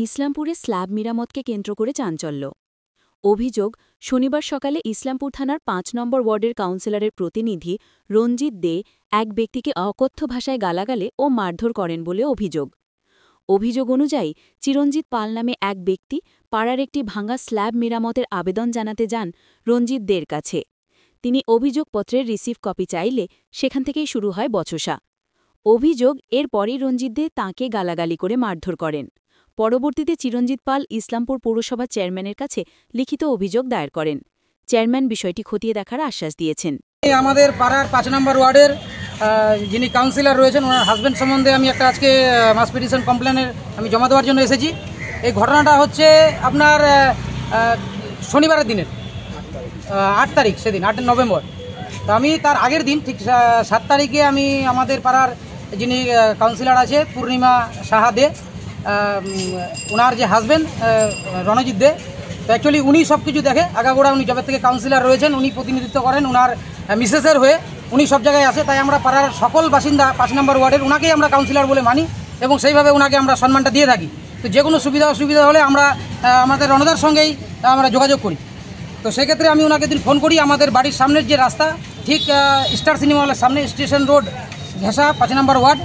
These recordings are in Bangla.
ইসলামপুরে স্ল্যাব মেরামতকে কেন্দ্র করে চাঞ্চল্য। অভিযোগ, শনিবার সকালে ইসলামপুর থানার ৫ নম্বর ওয়ার্ডের কাউন্সিলরের প্রতিনিধি রঞ্জিত দে এক ব্যক্তিকে অকথ্য ভাষায় গালাগালে ও মারধর করেন বলে অভিযোগ অনুযায়ী চিরঞ্জিত পাল নামে এক ব্যক্তি পাড়ার একটি ভাঙা স্ল্যাব মেরামতের আবেদন জানাতে যান রঞ্জিত দের কাছে। তিনি অভিযোগপত্রের রিসিভ কপি চাইলে সেখান থেকেই শুরু হয় বচসা। অভিযোগ, এরপরই রঞ্জিত দে তাঁকে গালাগালি করে মারধর করেন। পরবর্তীতে চিরঞ্জিত পাল ইসলামপুর পৌরসভা চেয়ারম্যানের কাছে লিখিত অভিযোগ দায়ের করেন। চেয়ারম্যান বিষয়টি খতিয়ে দেখার আশ্বাস দিয়েছেন। আমাদের পাড়ার ৫ নম্বর ওয়ার্ডের যিনি কাউন্সিলর রয়েছেন ওনার হাজব্যান্ড সম্বন্ধে আমি একটা আজকে মাস পিটিশন কমপ্লেনের আমি জমা দেওয়ার জন্য এসেছি। এই ঘটনাটা হচ্ছে আপনার শনিবারের দিনের ৮ তারিখ, সেদিন ৮ নভেম্বর। তো আমি তার আগের দিন ঠিক ৭ তারিখে আমি আমাদের পাড়ার যিনি কাউন্সিলর আছে পূর্ণিমা সাহা দে, ওনার যে হাজব্যান্ড রণজিৎ দে, তো অ্যাকচুয়ালি উনি সব কিছু দেখে আগাগোড়া। উনি যবে থেকে কাউন্সিলর রয়েছেন উনি প্রতিনিধিত্ব করেন ওনার মিসেসের হয়ে, উনি সব জায়গায় আসে। তাই আমরা পাড়ার সকল বাসিন্দা ৫ নম্বর ওয়ার্ডের ওনাকেই আমরা কাউন্সিলর বলে মানি এবং সেইভাবে ওনাকে আমরা সম্মানটা দিয়ে থাকি। তো যে কোনো সুবিধা অসুবিধা হলে আমরা আমাদের রণদার সঙ্গেই আমরা যোগাযোগ করি। তো সেক্ষেত্রে আমি ওনাকে দিন ফোন করি। আমাদের বাড়ির সামনের যে রাস্তা ঠিক স্টার সিনেমা হলের সামনে, স্টেশন রোড, ঘেঁষা, ৫ নম্বর ওয়ার্ড,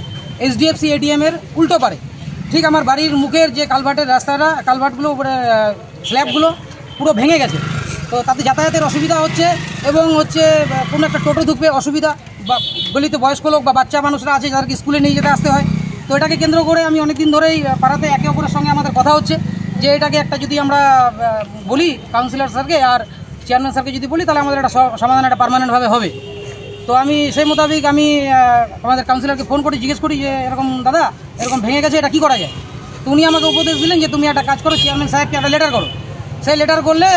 HDFC ATM-এর উল্টো পারে ঠিক আমার বাড়ির মুখের যে কালভার্টের রাস্তাটা, কালভার্টগুলো উপরে স্ল্যাবগুলো পুরো ভেঙে গেছে। তো তাতে যাতায়াতের অসুবিধা হচ্ছে এবং হচ্ছে কোনো একটা টোটো ঢুকবে অসুবিধা, বা গলিতে বয়স্ক লোক বা বাচ্চা মানুষরা আছে যাদেরকে স্কুলে নিয়ে যেতে আসতে হয়। তো এটাকে কেন্দ্র করে আমি অনেকদিন ধরেই পাড়াতে একে অপরের সঙ্গে আমাদের কথা হচ্ছে যে এটাকে একটা যদি আমরা বলি কাউন্সিলর স্যারকে আর চেয়ারম্যান স্যারকে যদি বলি তাহলে আমাদের একটা সমাধান একটা পার্মানেন্টভাবে হবে। তো আমি সেই মোতাবেক আমি আমাদের কাউন্সিলরকে ফোন করে জিজ্ঞেস করি যে এরকম দাদা এরকম ভেঙে গেছে, এটা কী করা যায়। তো উনি আমাকে উপদেশ দিলেন যে তুমি একটা কাজ করো, চেয়ারম্যান সাহেবকে একটা লেটার করো, সেই লেটার করলে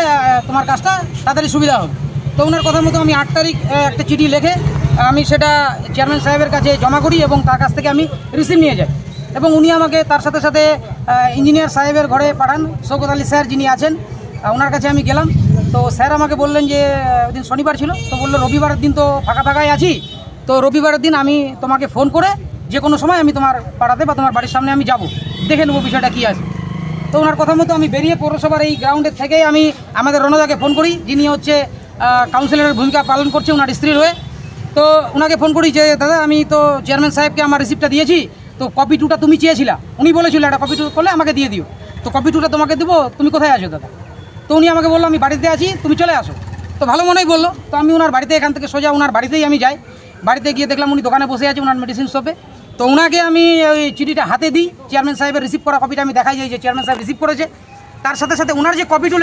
তোমার কাজটা তাড়াতাড়ি সুবিধা হবে। তো ওনার কথা মতো আমি ৮ তারিখ একটা চিঠি লিখে আমি সেটা চেয়ারম্যান সাহেবের কাছে জমা করি এবং তার কাছ থেকে আমি রিসিভ নিয়ে যাই এবং উনি আমাকে তার সাথে সাথে ইঞ্জিনিয়ার সাহেবের ঘরে পাঠান, শওকত আলী স্যার যিনি আছেন, ওনার কাছে আমি গেলাম। তো স্যার আমাকে বললেন যে ওই দিন শনিবার ছিল, তো বললো রবিবারের দিন তো ফাঁকাই আছি, তো রবিবারের দিন আমি তোমাকে ফোন করে যে কোনো সময় আমি তোমার পাড়াতে বা তোমার বাড়ির সামনে আমি যাব, দেখে নেবো বিষয়টা কী আছে। তো ওনার কথা মতো আমি বেরিয়ে পৌরসভার এই গ্রাউন্ডের থেকেই আমি আমাদের রণদাকে ফোন করি, যিনি হচ্ছে কাউন্সিলরের ভূমিকা পালন করছে ওনার স্ত্রীর হয়ে। তো ওনাকে ফোন করি যে দাদা আমি তো চেয়ারম্যান সাহেবকে আমার রিসিপ্টটা দিয়েছি, তো কপি টুটা তুমি চেয়েছিলা, উনি বলেছিল একটা কপি টু করলে আমাকে দিয়ে দিও, তো কপি টুটা তোমাকে দেবো, তুমি কোথায় আছো দাদা। তো উনি আমাকে বললো আমি বাড়িতে আছি, তুমি চলে আসো। তো ভালো মনেই বললো। তো আমি ওনার বাড়িতে এখান থেকে সোজা ওনার বাড়িতেই আমি যাই। বাড়িতে গিয়ে দেখলাম উনি দোকানে বসে আছে ওনার মেডিসিন শপে। তো ওনাকে আমি ওই চিঠিটা হাতে দিই, চেয়ারম্যান সাহেবের রিসিভ করা কপিটা আমি দেখাই যাই যে চেয়ারম্যান সাহেব রিসিভ করেছে। তার সাথে সাথে ওনার যে কপি টু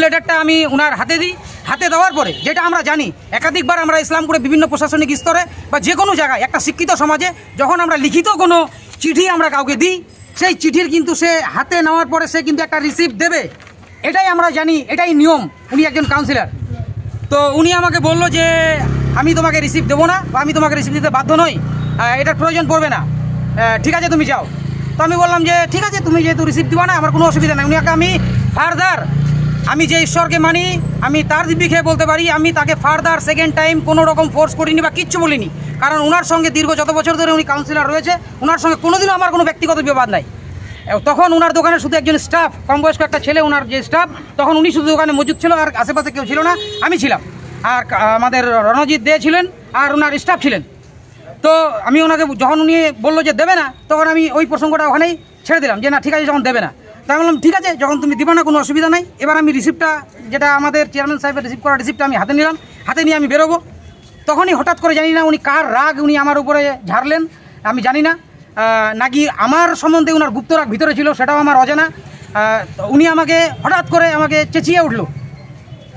লেটারটা আমি ওনার হাতে দিই। হাতে দেওয়ার পরে যেটা আমরা জানি একাধিকবার আমরা ইসলামপুরে বিভিন্ন প্রশাসনিক স্তরে বা যে কোনো জায়গায় একটা শিক্ষিত সমাজে যখন আমরা লিখিত কোনো চিঠি আমরা কাউকে দিই, সেই চিঠির কিন্তু সে হাতে নেওয়ার পরে সে কিন্তু একটা রিসিপ্ট দেবে, এটাই আমরা জানি, এটাই নিয়ম। উনি একজন কাউন্সিলর। তো উনি আমাকে বললো যে আমি তোমাকে রিসিপ্ট দেবো না বা আমি তোমাকে রিসিপ্ট দিতে বাধ্য নই, এটার প্রয়োজন পড়বে না, ঠিক আছে তুমি যাও। তো আমি বললাম যে ঠিক আছে তুমি যেহেতু রিসিপ্ট দিবা না আমার কোনো অসুবিধা নেই। উনিকে আমি ফার্দার, আমি যে ঈশ্বরকে মানি আমি তার দিব্যি খেয়ে বলতে পারি আমি তাকে ফার্দার সেকেন্ড টাইম কোনো রকম ফোর্স করিনি বা কিচ্ছু বলিনি, কারণ ওনার সঙ্গে দীর্ঘ যত বছর ধরে উনি কাউন্সিলর রয়েছে ওনার সঙ্গে কোনোদিনও আমার কোনো ব্যক্তিগত বিবাদ নাই। তখন ওনার দোকানে শুধু একজন স্টাফ, কম বয়স্ক একটা ছেলে ওনার যে স্টাফ, তখন উনি শুধু দোকানে মজুদ ছিল আর আশেপাশে কেউ ছিল না, আমি ছিলাম আর আমাদের রণজিৎ দে ছিলেন আর ওনার স্টাফ ছিলেন। তো আমি ওনাকে যখন উনি বললো যে দেবে না তখন আমি ওই প্রসঙ্গটা ওখানেই ছেড়ে দিলাম যে না ঠিক আছে যখন দেবে না, তাই বললাম ঠিক আছে যখন তুমি দিবা না কোনো অসুবিধা নাই। এবার আমি রিসিপ্টটা যেটা আমাদের চেয়ারম্যান সাহেবের রিসিভ করা রিসিপ্টটা আমি হাতে নিলাম, হাতে নিয়ে আমি বেরোবো। তখনই হঠাৎ করে জানি না উনি কার রাগ উনি আমার উপরে ঝাড়লেন আমি জানি না, নাকি আমার সম্বন্ধে ওনার গুপ্ত রাগ ভিতরে ছিল সেটাও আমার অজানা। উনি আমাকে হঠাৎ করে আমাকে চেঁচিয়ে উঠলো,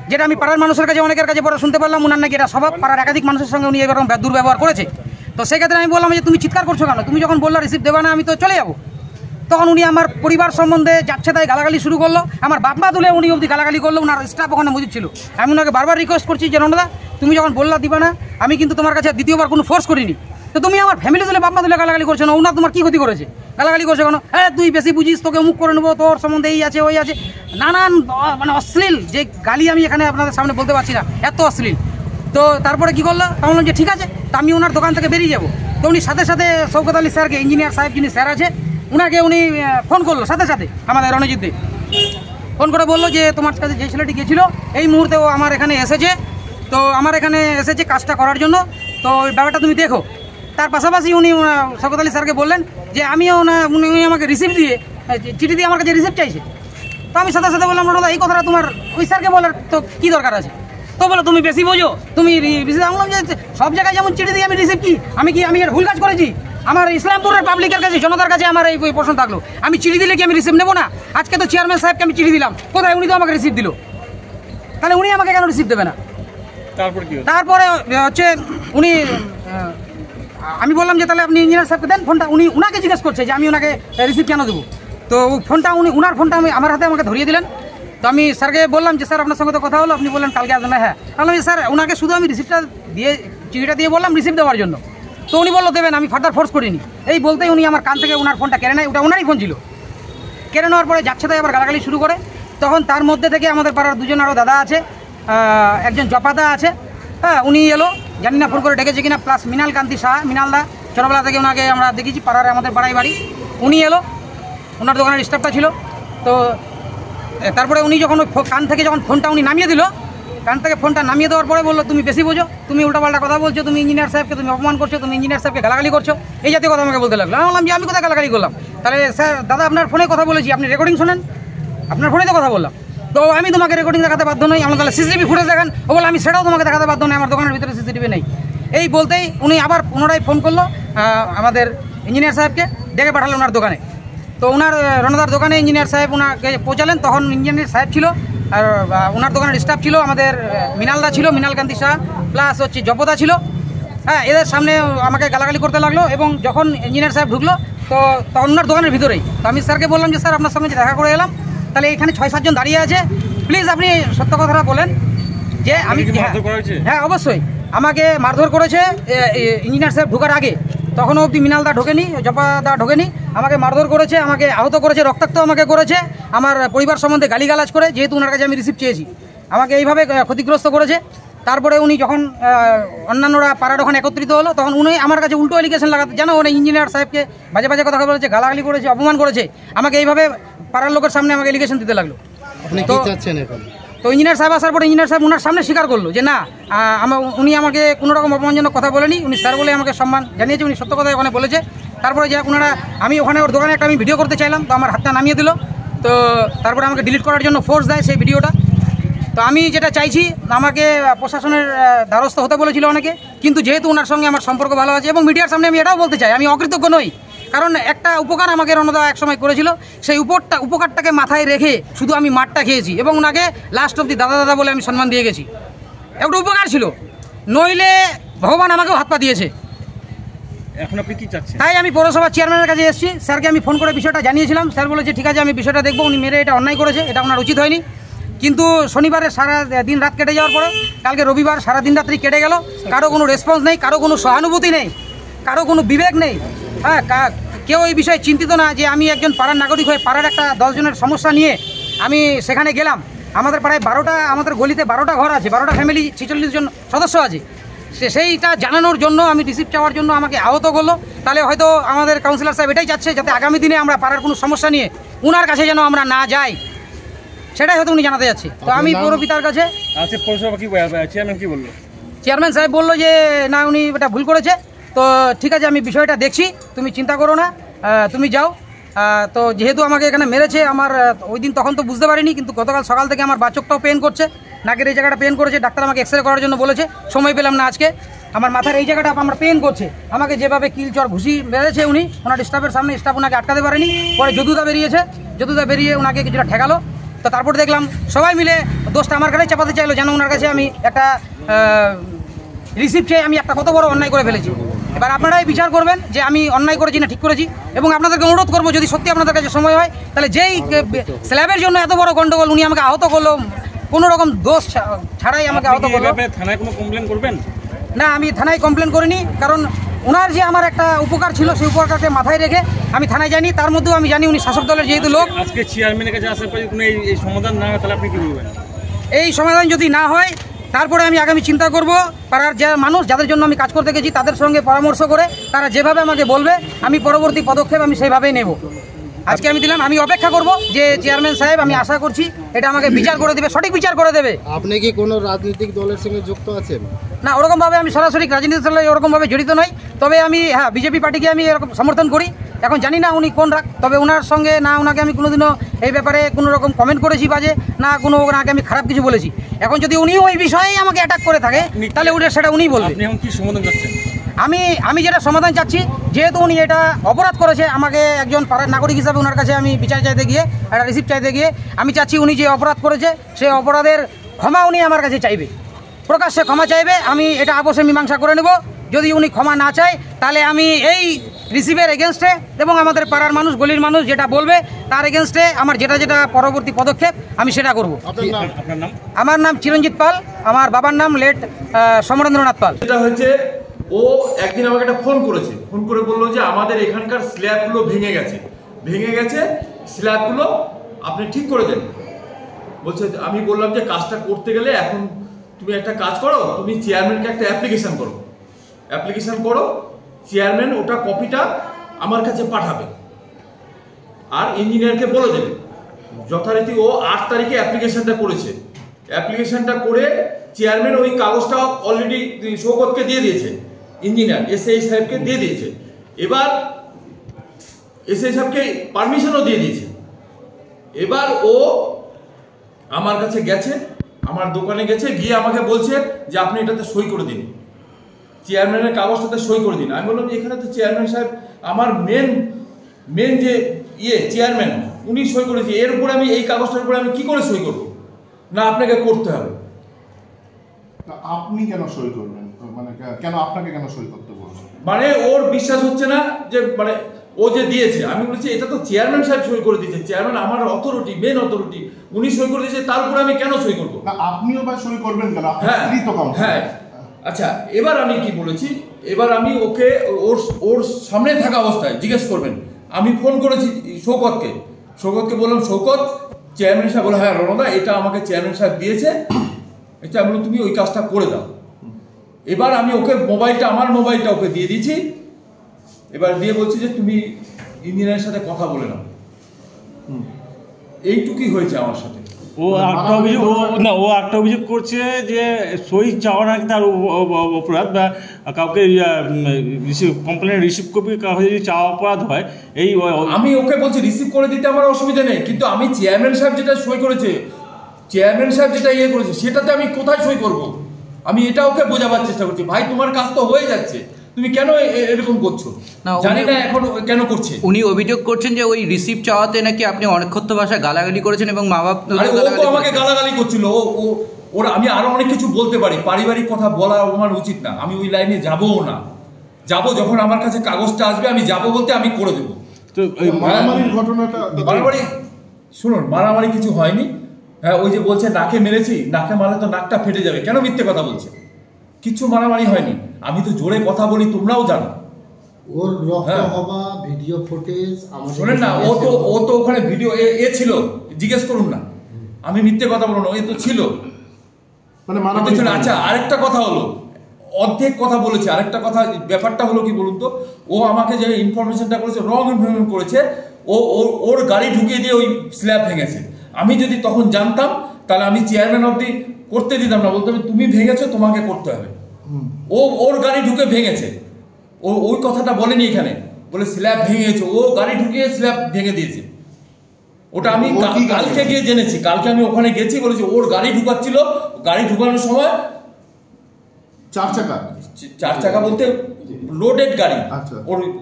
যেটা আমি পাড়ার মানুষের কাছে অনেকের কাছে পরে শুনতে পারলাম ওনার নাকি এটা স্বভাব, পাড়ার একাধিক মানুষের সঙ্গে উনি এরকম দুর্ব্যবহার করেছে। তো সেক্ষেত্রে আমি বললাম যে তুমি চিৎকার করছো কেন, তুমি যখন বললো রিসিপ্ট দেবা না আমি তো চলে যাবো। তখন উনি আমার পরিবার সম্বন্ধে যাচ্ছে তাই গালাগালি শুরু করলো, আমার বাপ মা তুলে উনি অবধি গালাগালি করলো, ওনার স্টাফ ওখানে মজুদ ছিল। আমি ওনাকে বারবার রিকোয়েস্ট করছি যে রণদা তুমি যখন বললা দিবা না আমি কিন্তু তোমার কাছে দ্বিতীয়বার কোনো ফোর্স করিনি, তো তুমি আমার ফ্যামিলি তুলে বাপ মা তুলে গালাগালি করছো না, ওনার তোমার কী ক্ষতি করেছে, গালাগালি করছো কেন, হ্যাঁ তুই বেশি বুঝিস তোকে মুখ করে নেবো, তোর সম্বন্ধে এই আছে ওই আছে, নানান মানে অশ্লীল যে গালি আমি এখানে আপনাদের সামনে বলতে পারছি না, এত অশ্লীল। তো তারপরে কী করলো, তা বললাম যে ঠিক আছে, তা আমি ওনার দোকান থেকে বেরিয়ে যাবো। তো উনি সাথে সাথে শওকত আলী স্যারকে, ইঞ্জিনিয়ার সাহেব যিনি স্যার আছে উনাকে উনি ফোন করলো সাথে সাথে আমাদের রণজিৎ দে ফোন করে বললো যে তোমার কাছে যে ছেলেটি গিয়েছিল এই মুহূর্তে ও আমার এখানে এসেছে, তো আমার এখানে এসেছে কাজটা করার জন্য, তো ওই ব্যাপারটা তুমি দেখো। তার পাশাপাশি উনি শওকত আলী স্যারকে বললেন যে আমিও উনি আমাকে রিসিপ্ট দিয়ে চিঠি দিয়ে আমার কাছে রিসিপ্ট চাইছে। তো আমি সাথে সাথে বললাম দাদা এই কথাটা তোমার ওই স্যারকে বলার তো কী দরকার আছে। তো বলো তুমি বেশি বোঝো, তুমি রিসিপ্ট। আমি বললাম যে সব জায়গায় যেমন চিঠি দিয়ে আমি রিসিপ্ট কি আমি এর ভুল কাজ করেছি? আমার ইসলামপুরের পাবলিকের কাছে জনতার কাছে আমার এই প্রশ্ন থাকলো, আমি চিঠি দিলে কি আমি রিসিপ্ট নেবো না? আজকে তো চেয়ারম্যান সাহেবকে আমি চিঠি দিলাম, কোথায় উনি তো আমাকে রিসিপ্ট দিল, তাহলে উনি আমাকে কেন রিসিপ্ট দেবে না? তারপরে হচ্ছে উনি আমি বললাম যে তাহলে আপনি ইঞ্জিনিয়ার সাহেবকে দেন ফোনটা। উনি উনাকে জিজ্ঞেস করছে যে আমি ওনাকে রিসিপ্ট কেন দেবো। তো ফোনটা উনার ফোনটা আমার হাতে আমাকে ধরিয়ে দিলেন। তো আমি স্যারকে বললাম যে স্যার আপনার সঙ্গে তো কথা হলো, আপনি বললেন কালকে আসবেন। হ্যাঁ বললাম স্যার ওনাকে শুধু আমি রিসিপ্টটা দিয়ে চিঠিটা দিয়ে বললাম রিসিপ্ট দেওয়ার জন্য, তো উনি বললো দেবেন, আমি ফার্দার ফোর্স করিনি। এই বলতেই উনি আমার কান থেকে ওনার ফোনটা কেড়ে নেয়, ওটা ওনারই ফোন ছিল। কেড়ে নেওয়ার পরে যাচ্ছে তাই আবার গালাগালি শুরু করে। তখন তার মধ্যে থেকে আমাদের পাড়ার দুজন আরও দাদা আছে, একজন জপাদা আছে, হ্যাঁ উনি এলো, জানি না ফোন করে ডেকেছে কিনা, প্লাস মৃণাল কান্তি শাহ, মৃণালদা ছোটোবেলা থেকে ওনাকে আমরা দেখেছি পাড়ার আমাদের পাড়ায় বাড়ি। উনি এলো, ওনার দোকানের স্টাফটা ছিল। তো তারপরে উনি যখন কান থেকে যখন ফোনটা উনি নামিয়ে দিল, কান থেকে ফোনটা নামিয়ে দেওয়ার পরে বললো তুমি বেশি বোঝো, তুমি উল্টাপাল্টা কথা বলছো, তুমি ইঞ্জিনিয়ার সাহেবকে তুমি অপমান করছো, তুমি ইঞ্জিনিয়ার সাহেবকে গালাগালি করছো, এই জাতীয় কথা আমাকে বলতে লাগলো। আমি বললাম যে আমি কোথায় গালাগালি করলাম? তাহলে স্যার দাদা আপনার ফোনে কথা বলেছি, আপনি রেকর্ডিং শোনেন, আপনার ফোনে তো কথা বললাম, তো আমি তোমাকে রেকর্ডিং দেখাতে বাধ্য নই। আমরা তাহলে সিসিটিভি ফুটেজ দেখান। ও বলে আমি সেটাও তোমাকে দেখাতে বাধ্য নই, আমার দোকানের ভিতরে সিসিটিভি নেই। এই বলতেই উনি আবার পুনরায় ফোন করলো আমাদের ইঞ্জিনিয়ার সাহেবকে, ডেকে পাঠালো ওনার দোকানে। তো ওনার রণদার দোকানে ইঞ্জিনিয়ার সাহেব ওনাকে পৌঁছালেন। তখন ইঞ্জিনিয়ার সাহেব ছিল আর ওনার দোকানের স্টাফ ছিল, আমাদের মৃণালদা ছিল, মৃণাল কান্তি শাহ, প্লাস হচ্ছে জপদা ছিল। হ্যাঁ এদের সামনে আমাকে গালাগালি করতে লাগলো। এবং যখন ইঞ্জিনিয়ার সাহেব ঢুকলো তো তখন ওনার দোকানের ভিতরেই, তো আমি স্যারকে বললাম যে স্যার আপনার সঙ্গে দেখা করে এলাম, তাহলে এখানে 6-7 জন দাঁড়িয়ে আছে, প্লিজ আপনি সত্য কথাটা বলেন যে আমি। হ্যাঁ অবশ্যই আমাকে মারধর করেছে ইঞ্জিনিয়ার সাহেব ঢোকার আগে, তখনও অবধি মৃণালদা ঢোকেনি, জপাদা ঢোকেনি, আমাকে মারধর করেছে, আমাকে আহত করেছে, রক্তাক্ত আমাকে করেছে, আমার পরিবার সম্বন্ধে গালিগালাজ করে, যেহেতু ওনার কাছে আমি রিসিপ্ট চেয়েছি, আমাকে এইভাবে ক্ষতিগ্রস্ত করেছে। তারপরে উনি যখন অন্যান্যরা পাড়ার ওখানে একত্রিত হলো, তখন উনি আমার কাছে উল্টো এলিগেশন লাগাতে, জানো উনি ইঞ্জিনিয়ার সাহেবকে বাজে বাজে কথা বলেছে, গালাগালি করেছে, অপমান করেছে, আমাকে এইভাবে পাড়ার লোকের সামনে আমাকে এলিগেশন দিতে লাগলো। তো ইঞ্জিনিয়ার সাহেব আসার পরে ইঞ্জিনিয়ার সাহেব ওনার সামনে স্বীকার করলো যে না উনি আমাকে কোনো রকম অপমানজনক কথা বলেনি, উনি স্যার বলে আমাকে সম্মান জানিয়েছে, উনি সত্য কথা ওখানে বলেছে। তারপরে যে ওনারা আমি ওখানে ওর দোকানে একটা আমি ভিডিও করতে চাইলাম, তো আমার হাতটা নামিয়ে দিল। তো তারপরে আমাকে ডিলিট করার জন্য ফোর্স দেয় সেই ভিডিওটা। তো আমি যেটা চাইছি, আমাকে প্রশাসনের দ্বারস্থ হতে বলেছিল অনেকে, কিন্তু যেহেতু ওনার সঙ্গে আমার সম্পর্ক ভালো আছে, এবং মিডিয়ার সামনে আমি এটাও বলতে চাই আমি অকৃতজ্ঞ নই, কারণ একটা উপকার আমাকে রণদা একসময় করেছিল, সেই উপকারটাকে মাথায় রেখে শুধু আমি মারটা খেয়েছি, এবং ওনাকে লাস্ট অবধি দাদা দাদা বলে আমি সম্মান দিয়ে গেছি। একটা উপকার ছিল, নইলে ভগবান আমাকেও হাত পা দিয়েছে। এখন আপনি কি চাচ্ছেন? তাই আমি পৌরসভার চেয়ারম্যানের কাছে এসেছি, স্যারকে আমি ফোন করে বিষয়টা জানিয়েছিলাম, স্যার বলেছে ঠিক আছে আমি বিষয়টা দেখবো, উনি মেরে এটা অন্যায় করেছে, এটা ওনার উচিত হয়নি। কিন্তু শনিবারে সারা দিন রাত কেটে যাওয়ার পরে কালকে রবিবার সারা দিন রাত্রি কেটে গেল, কারো কোনো রেসপন্স নেই, কারো কোনো সহানুভূতি নেই, কারো কোনো বিবেক নেই। হ্যাঁ কেউ এই বিষয়ে চিন্তিত না যে আমি একজন পাড়ার নাগরিক হয়ে পাড়ার একটা 10 জনের সমস্যা নিয়ে আমি সেখানে গেলাম। আমাদের পাড়ায় 12টা, আমাদের গলিতে 12টা ঘর আছে, 12টা ফ্যামিলি, 46 জন সদস্য আছে, সেইটা জানানোর জন্য আমি রিসিপ্ট চাওয়ার জন্য আমাকে আহত করলো। তাহলে হয়তো আমাদের কাউন্সিলর সাহেব এটাই চাচ্ছে যাতে আগামী দিনে আমরা পাড়ার কোনো সমস্যা নিয়ে উনার কাছে যেন আমরা না যাই, সেটাই হয়তো উনি জানাতে যাচ্ছে। তো আমি পৌরপিতার কাছে চেয়ারম্যান কি বললো? চেয়ারম্যান সাহেব বললো যে না উনি এটা ভুল করেছে, তো ঠিক আছে আমি বিষয়টা দেখছি, তুমি চিন্তা করো না, তুমি যাও। তো যেহেতু আমাকে এখানে মেরেছে, আমার ওই দিন তখন তো বুঝতে পারিনি, কিন্তু গতকাল সকাল থেকে আমার বাচকটাও পেন করছে, নাকের এই জায়গাটা পেন করেছে, ডাক্তার আমাকে এক্সরে করার জন্য বলেছে, সময় পেলাম না আজকে। আমার মাথার এই জায়গাটা আমার পেন করছে, আমাকে যেভাবে কিল চর ঘুষি মেরেছে উনি, ওনার স্টাফের সামনে, স্টাফ ওনাকে আটকাতে পারেনি, পরে যদুদা বেরিয়েছে, যদুদা বেরিয়ে ওনাকে কিছুটা ঠেকালো। তো তারপর দেখলাম সবাই মিলে দোষটা আমার কাছে চাপাতে চাইলো, যেন ওনার কাছে আমি একটা রিসিপ্ট চেয়ে আমি একটা কত বড় অন্যায় করে ফেলেছি। এবার আপনারাই বিচার করবেন যে আমি অন্যায় করেছি না ঠিক করেছি। এবং আপনাদেরকে অনুরোধ করবো যদি সত্যি আপনাদের কাছে সময় হয়, তাহলে যেই স্ল্যাবের জন্য এত বড় গন্ডগোল, উনি আমাকে আহত করলো, কোনো রকম দোষ ছাড়াই আমাকে আহত করলো। থানায় কোনো কমপ্লেন করবেন? না, আমি থানায় কমপ্লেন করিনি, কারণ ওনার যে আমার একটা উপকার ছিল সেই উপকারকে মাথায় রেখে আমি থানায় যাইনি। তার মধ্যেও আমি জানি উনি শাসক দলের যেহেতু লোক। আজকে চেয়ারম্যানের কাছে আসার পরে কোনো এই সমাধান না হয় তাহলে আপনি কি বলবেন? এই সমাধান যদি না হয় তারপরে আমি আগামী চিন্তা করব, পাড়ার যে মানুষ যাদের জন্য আমি কাজ করতে গেছি তাদের সঙ্গে পরামর্শ করে তারা যেভাবে আমাকে বলবে আমি পরবর্তী পদক্ষেপ আমি সেইভাবেই নেব। আজকে আমি দিলাম, আমি অপেক্ষা করব যে চেয়ারম্যান সাহেব, আমি আশা করছি এটা আমাকে বিচার করে দেবে, সঠিক বিচার করে দেবে। আপনি কি কোনো রাজনৈতিক দলের সঙ্গে যুক্ত আছেন? না, ওরকমভাবে আমি সরাসরি রাজনীতির সাথে ওরকমভাবে জড়িত নই, তবে আমি বিজেপি পার্টিকে আমি এরকম সমর্থন করি। এখন জানি না উনি কোন রাগ, তবে ওনার সঙ্গে না ওনাকে আমি কোনোদিনও এই ব্যাপারে কোনো রকম কমেন্ট করেছি বাজে, না কোনো ওনাকে আমি খারাপ কিছু বলেছি। এখন যদি উনিও ওই বিষয়েই আমাকে অ্যাটাক করে থাকে তাহলে সেটা উনিই বলবেন। আপনি এখন কি সমাধান চাচ্ছেন? আমি যেটা সমাধান চাচ্ছি, যেহেতু উনি এটা অপরাধ করেছে, আমাকে একজন পাড়ার নাগরিক হিসাবে ওনার কাছে আমি বিচার চাইতে গিয়ে, একটা রিসিপ্ট চাইতে গিয়ে আমি চাচ্ছি উনি যে অপরাধ করেছে সেই অপরাধের ক্ষমা উনি আমার কাছে চাইবে, প্রকাশ্যে ক্ষমা চাইবে। আমি এটা আপোষে মীমাংসা করে নেব। যদি উনি ক্ষমা না চায় তাহলে আমি এই রিসিভের এগেনস্টে এবং আমাদের পাড়ার মানুষ, গলির মানুষ যেটা বলবে তার এগেনস্টে আমার যেটা পরবর্তী পদক্ষেপ আমি সেটা করব। আপনার নাম? আমার নাম চিরঞ্জিত পাল, আমার বাবার নাম লেট সমরেন্দ্রনাথ পাল। যেটা হচ্ছে, ও একদিন আমাকে একটা ফোন করেছে, ফোন করে বললো যে আমাদের এখানকার স্ল্যাবগুলো ভেঙে গেছে, স্ল্যাবগুলো আপনি ঠিক করে দেন। বলছে, আমি বললাম যে কাজটা করতে গেলে এখন তুমি একটা কাজ করো, তুমি চেয়ারম্যানকে একটা অ্যাপ্লিকেশন করো, চেয়ারম্যান ওটা কপিটা আমার কাছে পাঠাবে আর ইঞ্জিনিয়ারকে বলে দেবে। যথারীতি ও 8 তারিখে অ্যাপ্লিকেশনটা করেছে, অ্যাপ্লিকেশনটা করে চেয়ারম্যান ওই কাগজটা অলরেডি শৌকতকে দিয়ে দিয়েছে, ইঞ্জিনিয়ার এসআই সাহেবকে দিয়ে দিয়েছে। এবার এসআই সাহেবকে পারমিশনও দিয়ে দিয়েছে। এবার ও আমার কাছে গেছে, আমার দোকানে গেছে, গিয়ে আমাকে বলছে যে আপনি এটাতে সই করে দিন, চেয়ারম্যানের কাগজটাতে সই করে দিন। আমি বললাম যে এখানে তো চেয়ারম্যান সাহেব আমার মেন যে চেয়ারম্যান, উনি সই করেছে, এর উপরে আমি এই কাগজটার উপরে আমি কি করে সই করব? না, আপনাকে করতে হবে। আপনি কেন সই করবেন? মানে কেন আপনাকে কেন সই করতে বলছেন? মানে ওর বিশ্বাস হচ্ছে না যে মানে ও যে দিয়েছে। আমি বলেছি এটা তো চেয়ারম্যান সাহেব সই করে দিয়েছে, চেয়ারম্যান আমার অথরিটি, মেন অথরিটি, উনি সই করে দিয়েছে, তার উপরে আমি কেন সই করবো? না, আপনিও বা সই করবেন কেন? আপনার স্ত্রী তো কাউন্সিলর। হ্যাঁ, আচ্ছা, এবার আমি কি বলেছি, এবার আমি ওকে ওর সামনে থাকা অবস্থায় জিজ্ঞেস করবেন। আমি ফোন করেছি শৌকতকে বললাম, শৌকত, চেয়ারম্যান সাহেব বলে, হ্যাঁ রণদা, এটা আমাকে চেয়ারম্যান সাহেব দিয়েছে, এটা আমি তুমি ওই কাজটা করে দাও। এবার আমি ওকে আমার মোবাইলটা ওকে দিয়ে দিয়েছি। এবার দিয়ে বলছি যে তুমি ইঞ্জিনিয়ারের সাথে কথা বলে নাও। এইটুকুই হয়েছে আমার সাথে। ও একটা অভিযোগ করছে যে সই চাওয়া নাকি তার অপরাধ, বা কাউকে কমপ্লেন রিসিভ কপি কাউকে যদি চাওয়া অপরাধ হয়। আমি ওকে বলছি রিসিভ করে দিতে আমার অসুবিধা নেই, কিন্তু আমি চেয়ারম্যান সাহেব যেটা সই করেছে, চেয়ারম্যান সাহেব যেটা করেছে, সেটাতে আমি কোথায় সই করব? আমি এটা ওকে বোঝাবার চেষ্টা করছি, ভাই তোমার কাজ তো হয়ে যাচ্ছে, তুমি কেন এরকম করছো? জানি না এখন কেন করছে। উনি অভিযোগ করছেন যে ওই রিসিভ চাওয়াতে নাকি আপনি অনক্ষত্য ভাষায় গালাগালি করেছেন এবং মা বাপ আমাকে গালাগালি করছিল। ওরা আমি আরো অনেক কিছু বলতে পারি, পারিবারিক কথা বলা আমার উচিত না, আমি ওই লাইনে যাবও না। যাবো যখন আমার কাছে কাগজটা আসবে আমি যাবো বলতে আমি করে দেবো। তো মারামারির ঘটনাটা, শুনুন, মারামারি কিছু হয়নি। হ্যাঁ, ওই যে বলছে নাকে মেরেছি, নাকে মারলে তো নাকটা ফেটে যাবে, কেন মিথ্যে কথা বলছে? কিছু মারামারি হয়নি, আমি তো জোরে কথা বলি, তোমরাও জানো। ওর রক্ত হওয়া ভিডিও ফুটেজ শোনেন না, ও তো ওখানে ভিডিও ছিল, জিজ্ঞেস করুন না, আমি মিথ্যে কথা বলবো না, এ তো ছিল, মানে মারামারি। আচ্ছা, আরেকটা কথা হলো, অর্ধেক কথা বলেছে। আরেকটা কথা, ব্যাপারটা হলো কি বলুন তো, ও আমাকে যে ইনফরমেশনটা করেছে, রং ইনফরমেশন করেছে, ওর গাড়ি ঢুকিয়ে দিয়ে ওই স্ল্যাব ভেঙেছে। আমি যদি তখন জানতাম তাহলে আমি চেয়ারম্যান অবধি করতে দিতাম না, বলতে হবে তুমি ভেঙেছো, তোমাকে করতে হবে। ওর গাড়ি ঢুকে ভেঙেছে, ওই কথাটা বলেনি এখানে, বলে স্ল্যাব ভেঙেছে, ও গাড়ি ঢুকিয়ে স্ল্যাব ভেঙে দিয়েছে। ওটা আমি কালকে গিয়ে জেনেছি, কালকে আমি ওখানে গেছি, বলেছি ওর গাড়ি ঢুকাচ্ছিল, গাড়ি ঢুকানোর সময় 4 চাকা বলতে লোডেড গাড়ি,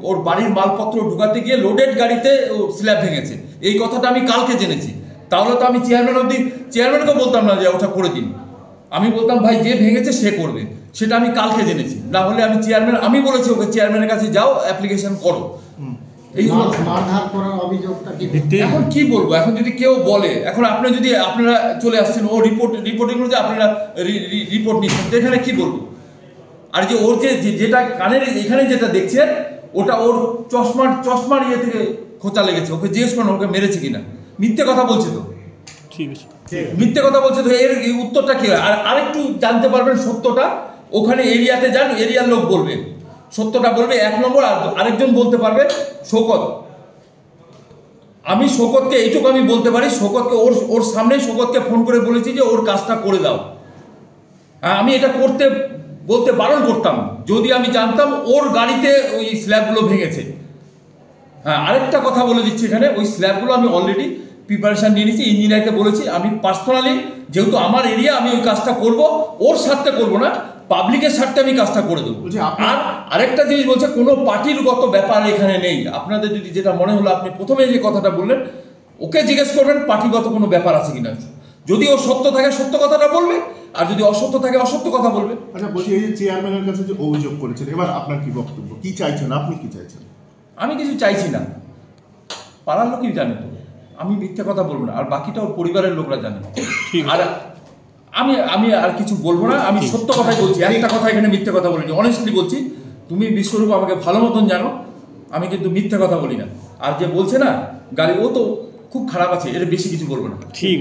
ওর বাড়ির মালপত্র ঢুকাতে গিয়ে লোডেড গাড়িতে স্ল্যাব ভেঙেছে। এই কথাটা আমি কালকে জেনেছি। তাহলে তো আমি চেয়ারম্যানকে বলতাম না যে ওটা করে দিন, আমি বলতাম ভাই যে ভেঙেছে সে করবে, সেটা আমি কালকে জেনেছি। না হলে আমি বলেছি ওকে চেয়ারম্যানের কাছে যাও, অ্যাপ্লিকেশন করো। এই এখন কি বলবো, এখন যদি কেউ বলে, এখন আপনারা চলে আসছেন, ও রিপোর্টিং করছে, আপনারা রিপোর্ট নিচ্ছেন, তো এখানে কি বলবো? আর যে ওর যেটা কানের এখানে যেটা দেখছেন, ওটা ওর চশমার ইয়ে থেকে খোঁচা লেগেছে। ওকে জিজ্ঞেস করুন ওকে মেরেছে কিনা, মিথ্যে কথা বলছে তো। ঠিক আছে। মিথ্যে কথা বলছে, তো এর এই উত্তরটা কি হয়? আর আরেকটু জানতে পারবেন সত্যটা, ওখানে এরিয়াতে যান, এরিয়ার লোক বলবে সত্যটা বলবে 1 নম্বর। আর আরেকজন বলতে পারবে শওকত। আমি শওকতকে এইটুকু আমি বলতে পারি, শওকতকে ওর সামনে শওকতকে ফোন করে বলেছি যে ওর কাজটা করে দাও। আমি এটা বলতে বারণ করতাম যদি আমি জানতাম ওর গাড়িতে ওই স্ল্যাবগুলো ভেঙেছে। হ্যাঁ, আরেকটা কথা বলে দিচ্ছি এখানে, ওই স্ল্যাবগুলো আমি অলরেডি প্রিপারেশন নিয়ে নিয়েছি, ইঞ্জিনিয়ারকে বলেছি। আমি পার্সোনালি, যেহেতু আমার এরিয়া, আমি ওই কাজটা করব, ওর স্বার্থে করব না, পাবলিকের স্বার্থে আমি কাজটা করে দেবো। আর আরেকটা জিনিস বলছে, কোনো পার্টিরগত ব্যাপার এখানে নেই। আপনাদের যদি যেটা মনে হলো, আপনি প্রথমে যে কথাটা বললেন, ওকে জিজ্ঞেস করবেন পার্টিগত কোনো ব্যাপার আছে কিনা। যদি ও সত্য থাকে সত্য কথাটা বলবে, আর যদি অসত্য থাকে অসত্য কথা বলবে। আচ্ছা বলছি, এই যে চেয়ারম্যানের কাছে যে অভিযোগ করেছেন, এবার আপনার কি বক্তব্য, কি চাইছেন, আপনি কি চাইছেন? আমি কিছু চাইছি না, পাড়ার লোকই জানে তো, আমি মিথ্যে কথা বলবো না, আর বাকিটা ওর পরিবারের লোকরা জানে। আর আমি আর কিছু বলবো না, আমি সত্য কথাই বলছি, একটা কথা এখানে মিথ্যে কথা বলিনি, অনেস্টলি বলছি। তুমি বিশ্বরূপ আমাকে ভালো মতন জানো, আমি কিন্তু মিথ্যে কথা বলি না। আর যে বলছে না গাড়ি, ও তো খুব খারাপ আছে, এর বেশি কিছু বলবো না। ঠিক আছে।